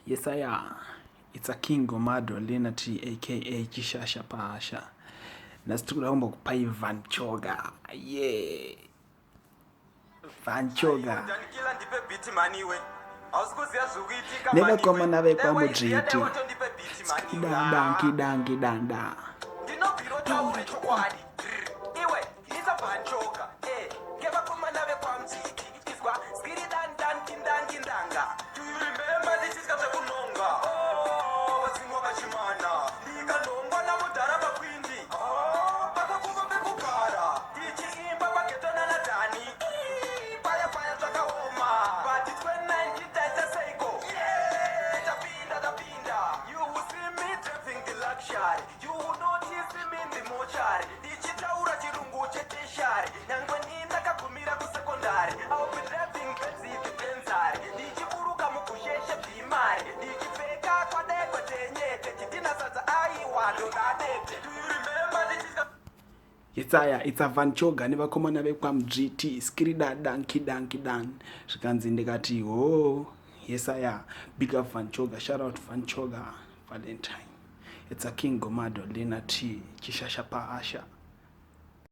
Yes, I am. It's a King Gomado Lena T aka Chishasha Pasha. Nastukula hombo kupai Vanchoga. Yeah. Vanchoga. Never come another pambo treaty. Danki danda. You will notice him in the mortuary. Dichitaura chirungu cheteshari. Nangwenina kakumira kusekondari. I'll be driving Benzi to Benzari. Dichiburuka mukusheshe bimari. Dichifeka kwa deko tenyete. Chitina sasa ai wado nadete. Do you remember this is It's a Vanchoga. Never come another pam GT. Skrida danki dan. Shikanzi ndekati. Oh. Yes, I am. Big up Vanchoga. Shout out Vanchoga. Valentine. It's a King Gomado Lena T Chishasha Pasha.